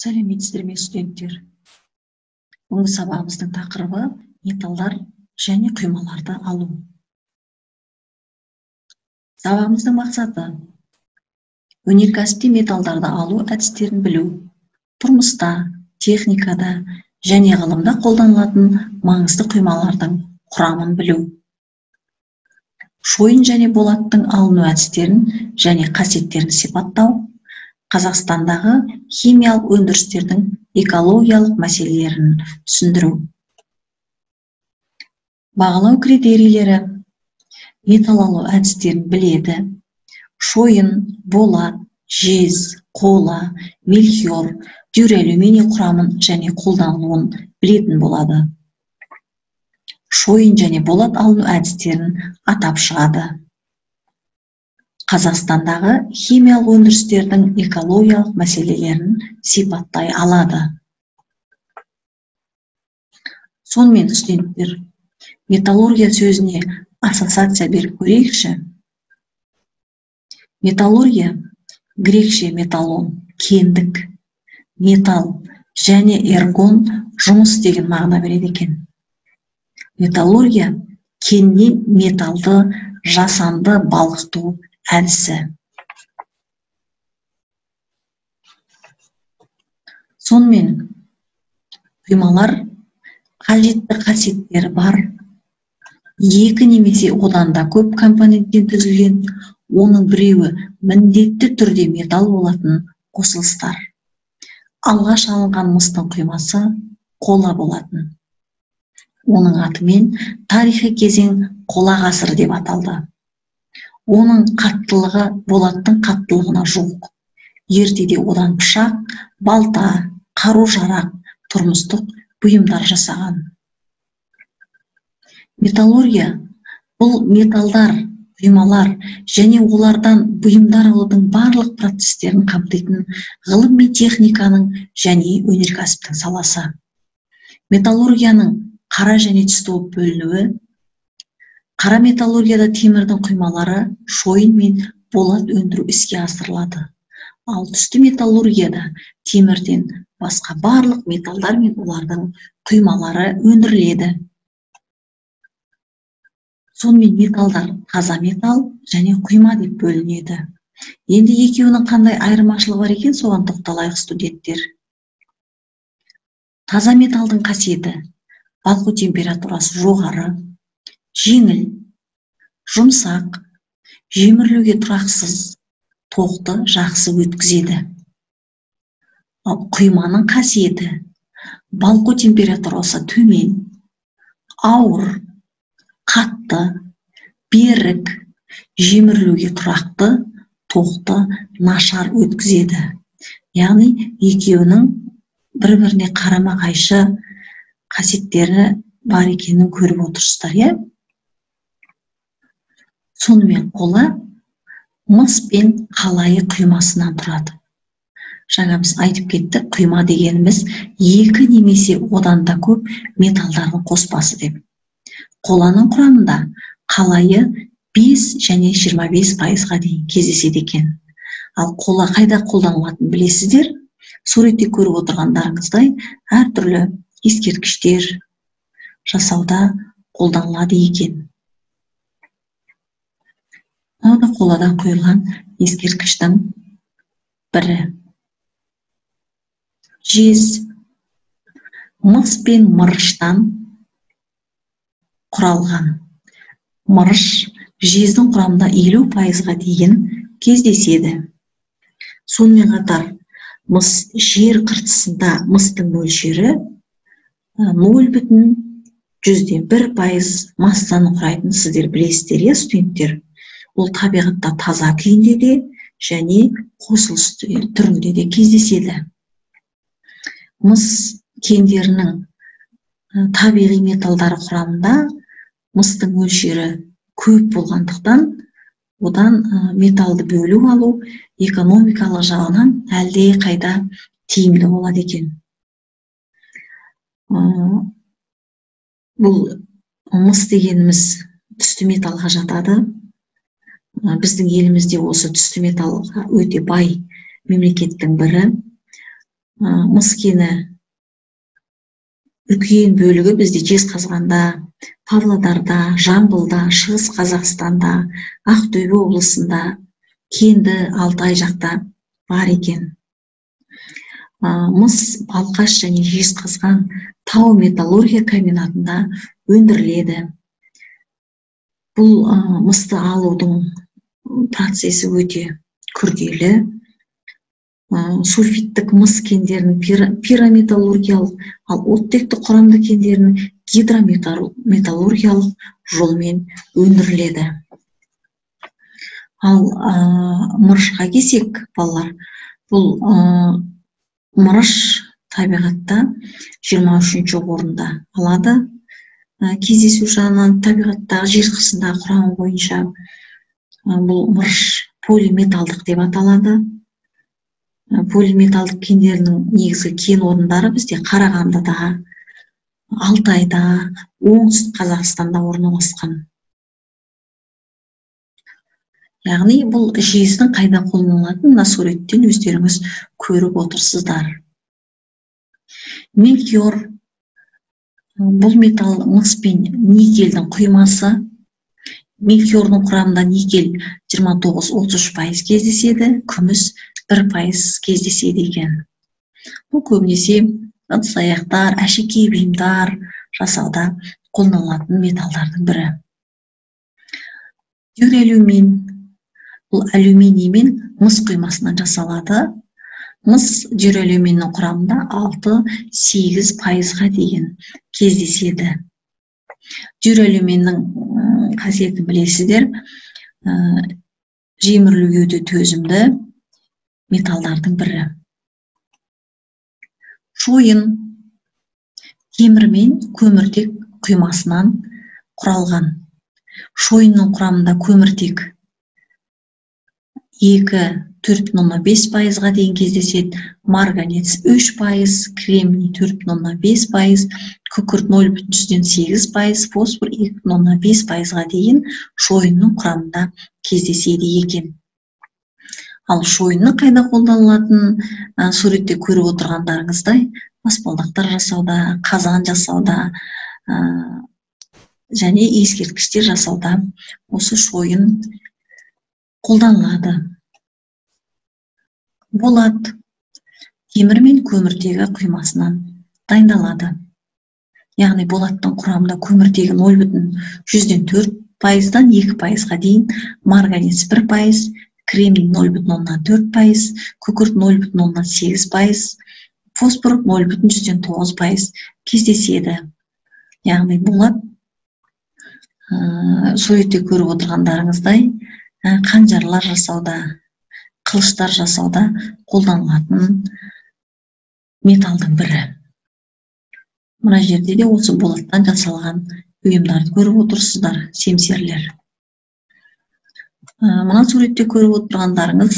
Сәлеметсіздер ме студенттер? Бүгінгі сабағымыздың тақырыбы металдар және құймаларды алу. Сабағымыздың мақсаты өнеркәсіпте металдарды алу әдістерін білу, тұрмыста, техникада және ғылымда қолданылатын маңызды құймалардың құрамын білу. Шойын және болаттың алыну әдістерін және қасиеттерін сипаттау, Қазақстандағы химиялық өндірістердің экологиялық мәселелерін түсіндіру. Бағалау критерийлері: металл алу әдістерін біледі, шойын, болат, жез, қола, мельхиор, дюралюминий құрамын және қолданылуын білетін болады. Шойын және болат алыну әдістерін атап шығады. Қазақстандағы химиялық өндірістердің экологиялық мәселелерін сипаттай алады. Сонымен студенттер, металлургия сөзіне ассоциация беріп көрейікші. Металлургия грекше металлон, кендік, металл және эргон жұмыс деген мағына береді екен. Металлургия кеннен металлды жасанды балқыту әдісі. Сонымен құймалар қажетті қасиеттері бар, екі немесе одан да көп компоненттен түзілген, оның біреуі міндетті түрде металл болатын қосылыстар. Алғаш алынған мыстың құймасы қола болатын. Оның атымен тарихи кезең қола ғасыры деп аталды. Оның қаттылығы болаттың қаттылығына жуық. Ертеде одан пышақ, балта, қару-жарақ, тұрмыстық бұйымдар жасаған. Металлургия бұл металдар, құймалар және олардан бұйымдар алудың барлық процестерін қамтитын ғылым мен техниканың және өнеркәсіптің саласы. Металлургияның қара және түсті болып бөлінуі: қара металлургияда темірдің құймалары, шойын мен болат өндіру іске асырылады. Ал түсті металлургияда темірден басқа барлық металдар мен олардың құймалары өндіріледі. Сонымен металдар таза металл және құйма деп бөлінеді. Енді екеуінің қандай айырмашылығы бар екен, соған тоқталайық студенттер. Таза металдың қасиеті: балқу температурасы жоғары, жеңіл, жұмсақ, жемірлеуге тұрақсыз, тоқты жақсы өткізеді. Ал құйманың қасиеті: балқу температурасы төмен, ауыр, қатты, берік, жемірлеуге тұрақты, тоқты нашар өткізеді. Яғни екеуінің бір-біріне қарама-қайшы қасиеттері бар екенін көріп отырсыздар, иә? Сонымен қола мыс пен қалайы құймасынан тұрады. Жаңа біз айтып кеттік, құйма дегеніміз екі немесе одан да көп металдардың қоспасы деп. Қоланың құрамында қалайы 5 және 25% дейін кездеседі екен. Ал қола қайда қолданылатынын білесіздер? Суретте көріп отырғандарыңыздай әртүрлі ескерткіштер жасауда қолданылады екен. Ол да қоладан құйылған ескерткіштің бірі. Жез мыс пен мырыштан құралған. Мырыш жездің құрамында 50%-ға дейін кездеседі. Сонымен қатар мыс жер қыртысында мыстың мөлшері 0,1% массаны құрайтын сіздер білесіздер, студенттер. Ол табиғатта таза күйінде де және қосылыс түрінде де кездеседі. Мыс кендерінің табиғи металдары құрамында мыстың мөлшері көп болғандықтан, одан металды бөлу алу экономикалық жағынан әлде қайда тиімді болады екен. Бұл мыс дегеніміз түсті металға жатады. Біздің елімізде осы түсті металлға өте бай мемлекеттің бірі. Мыс кені үлкен бөлігі бізде Жезқазғанда, Павлодарда, Жамбылда, Шығыс Қазақстанда, Ақтөбе облысында, Кенді, Алтай жақта бар екен. Мыс Балқаш және Жезқазған тау металлургия комбинатында өндіріледі. Бұл мысты алудың процесі өте күрделі. Сульфиттік мыс кендерінің пирометаллургиялық, ал оттекті құрамды кендерінің гидрометаллургиялық жолмен өндіріледі. Ал мырышқа келсек, балалар, бұл мырыш табиғатта 23-ші орында алады. Кездесу жағынан табиғаттағы жер қысымдағы құрамы бойынша бұл мырыш полиметалдық деп аталады. Полиметалдық кендерінің негізгі кен орындары бізде Қарағандыда, Алтайда, оңтүстік Қазақстанда орналасқан. Яғни бұл жүйесінің қайда қолданылатынын мына суреттен өздеріңіз көріп отырсыздар. Мельхиор бұл металл мыс пен никельдің құймасы. Мельхиордың құрамында никель 29-33% кездеседі, күміс 1% кездеседі екен. Бұл көбінесе ыдыс-аяқтар, әшекей бұйымдар жасауда қолданылатын металдардың бірі. Дюралюмин бұл алюминий мен мыс құймасынан жасалады. Мыс дюралюминнің құрамында 6-8%-ға дейін кездеседі. Дюралюминнің қасиетін білесіздер, жемірілуге өте төзімді металдардың бірі. Шойын темір мен көміртек құймасынан құралған. Шойынның құрамында көміртек 2-4,5%-ға дейін кездеседі, марганец 3%, кремний 4,5%, күкірт 0,8%, фосфор 2,5%-ға дейін шойынның құрамында кездеседі екен. Ал шойынның қайда қолданылатын суретте көріп отырғандарыңыздай, баспалдақтар жасауда, қазан жасауда және ескерткіштер жасауда осы шойын қолданылады. Болат темір мен көміртегі құймасынан дайындалады. Яғни болаттың құрамында көміртегі 0,4%-дан 2%-ға дейін, марганец 1%, кремний 0,4%, күкірт 0,8%, фосфор 0,9% кездеседі. Яғни болат суретте көріп отырғандарыңыздай қанжарлар жасауда, қылыштар жасауда қолданылатын металдың бірі. Мына жерде де осы болаттан жасалған бұйымдарды көріп отырсыздар, семсерлер. Мына суретте көріп отырғандарыңыз,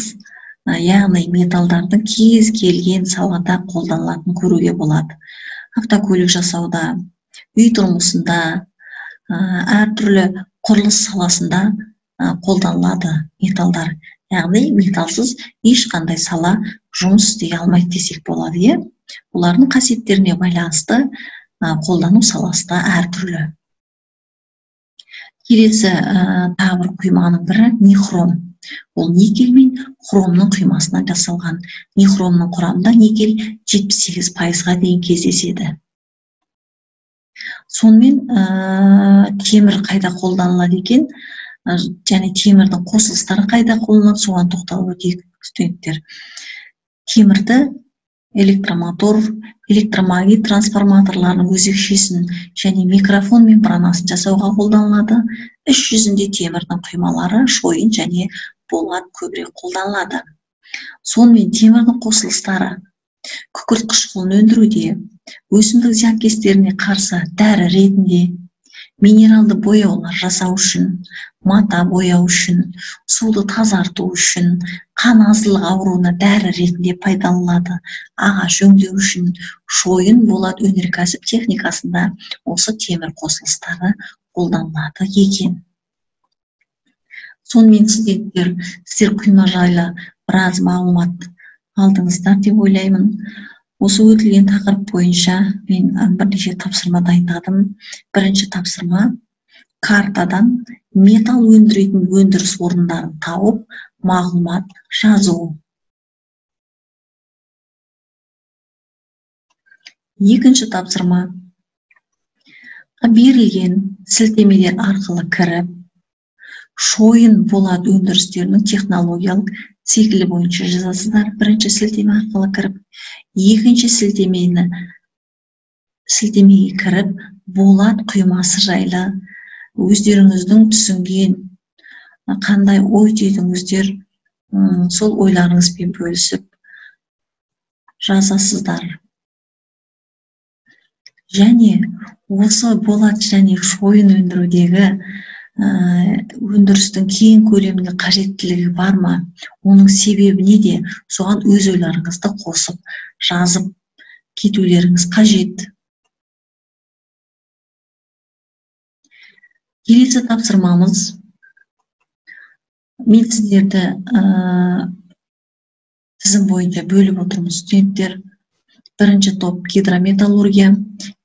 яғни металдардың кез келген салада қолданылатын көруге болады. Автокөлік жасауда, үй тұрмысында, әртүрлі құрылыс саласында қолданылады металдар. Яғни металсыз ешқандай сала жұмыс істей алмайды десек болады. Олардың қасиеттеріне байланысты қолдану саласы да әртүрлі. Келесі тағы бір құйманың бірі нихром. Ол никель мен хромның құймасынан жасалған. Нихромның құрамында никель 78%-ға дейін кездеседі. Сонымен темір қайда қолданылады екен? Және темірдің қосылыстары қайда қолданылады, соған тоқталып өтейік студенттер. Темірді электромотор, электромагнит трансформаторларының өзекшесін және микрофон мембранасын жасауға қолданылады. Іс жүзінде темірдің құймалары, шойын және болат көбірек қолданылады. Сонымен темірдің қосылыстары күкірт қышқылын өндіруде, өсімдік зиянкестеріне қарсы дәрі ретінде, минералды бояулар жасау үшін, мата бояу үшін, суды тазарту үшін, қан азылығы ауруына дәрі ретінде пайдаланылады. Ағаш өңдеу үшін, шойын, болат өнеркәсіп техникасында осы темір қосылыстары қолданылады екен. Сонымен сіздер құйма жайлы біраз мағлұмат алдыңыздар деп ойлаймын. Осы өтілген тақырып бойынша мен бірнеше тапсырма дайындадым. Бірінші тапсырма картадан металл өндіретін өндіріс орындарын тауып, мағлұмат жазу. Екінші тапсырма берілген сілтемелер арқылы кіріп, шойын болат өндірістерінің технологиялық циклі бойынша жазасыздар. Бірінші сілтеме арқылы кіріп, екінші сілтемеге кіріп, болат құймасы жайлы өздеріңіздің түсінген қандай ой түйдіңіздер, сол ойларыңызбен бөлісіп жазасыздар. Және осы болат және шойын өндірудегі өндірістің кең көлемді қажеттілігі бар ма, оның себебі неде, соған өз ойларыңызды қосып жазып кетулеріңіз қажет. Келесі тапсырмамыз, мен сіздерді тізім бойынша бөліп отырмыз, студенттер. Бірінші топ гидрометаллургия,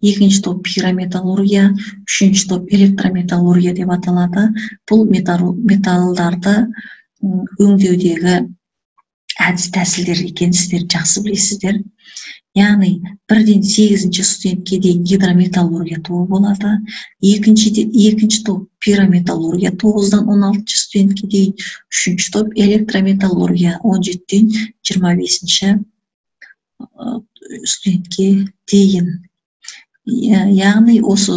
екінші топ пирометаллургия, үшінші топ электрометаллургия деп аталады. Бұл металлдарды өңдеудегі әдіс тәсілдер екенін сіздер жақсы білесіздер. Яғни 1-8 студентке дейін гидрометаллургия тобы болады. Екінші топ пирометаллургия 9-16 студентке дейін, үшінші топ электрометаллургия 17-25 студентке дейін. Яғни осы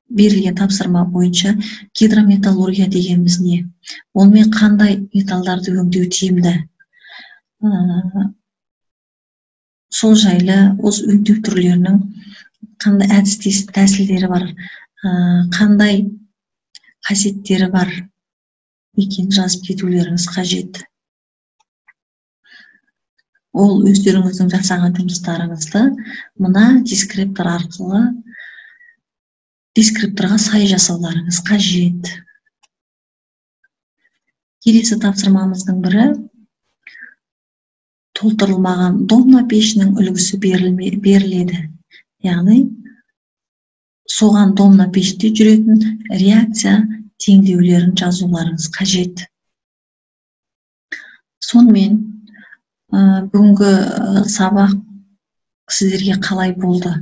берілген тапсырма бойынша гидрометаллургия дегеніміз не? Онымен қандай металдарды өңдеу тиімді? Сол жайлы осы өңдеу түрлерінің қандай әдіс тәсілдері бар, қандай қасиеттері бар екенін жазып кетулеріңіз қажет. Ол өздеріңіздің жасаған жұмыстарыңызды мына дескрипторға сай жасауларыңыз қажет. Келесі тапсырмамыздың бірі толтырылмаған домна пешінің үлгісі беріледі. Яғни соған домна пеште жүретін реакция теңдеулерін жазуларыңыз қажет. Сонымен бүгінгі сабақ сіздерге қалай болды?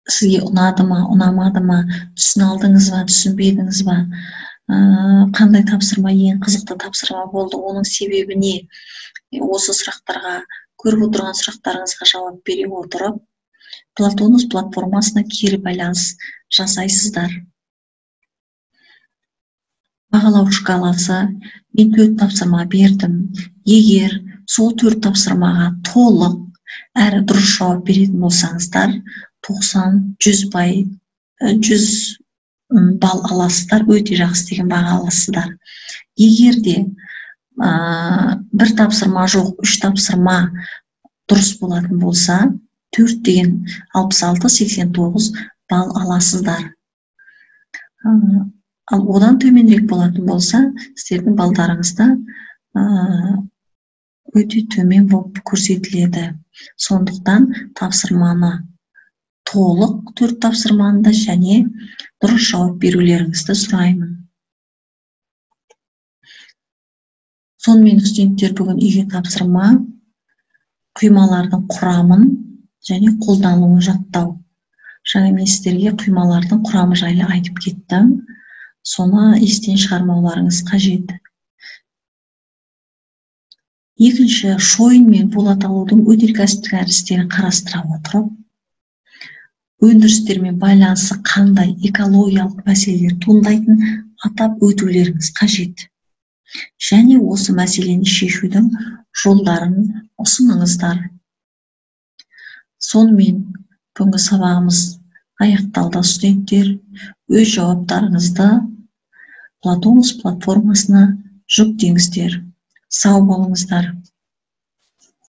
Сізге ұнады ма, ұнамады ма, түсін алдыңыз ба, түсінбедіңіз ба? Қандай тапсырма ең қызықты тапсырма болды? Оның себебі не? Осы сұрақтарға, көріп отырған сұрақтарыңызға жауап бере отырып, Платонус платформасына кері байланыс жасайсыздар. Бағалау шкаласы, мен 4 тапсырма бердім. Егер сол 4 тапсырмаға толық әрі дұрыс жауап беретін болсаңыздар, 90-100 балл аласыздар, өте жақсы деген баға аласыздар. Егер де бір тапсырма жоқ, 3 тапсырма дұрыс болатын болса, 4 деген 66-89 балл аласыздар. Ал одан төменірек болатын болса, сіздердің балдарыңызда өте төмен болып көрсетіледі. Сондықтан тапсырманы толық 4 тапсырманы және дұрыс жауап берулеріңізді сұраймын. Сонымен студенттер бүгін үйге тапсырма құймалардың құрамын және қолданылуын жаттау. Жаңа мен сіздерге құймалардың құрамы жайлы айтып кеттім. Соны естен шығармауларыңыз қажет. Екінші, шойын мен болат алудың өнеркәсіптік әдістерін қарастыра отырып, өндірістермен байланысы қандай экологиялық мәселелер туындайтын атап өтулеріңіз қажет. Және осы мәселені шешудің жолдарын ұсыныңыздар. Сонымен бүгінгі сабағымыз аяқталды студенттер. Өз жауаптарыңызды Платонус платформасына жүктеңіздер. Сау болыңыздар.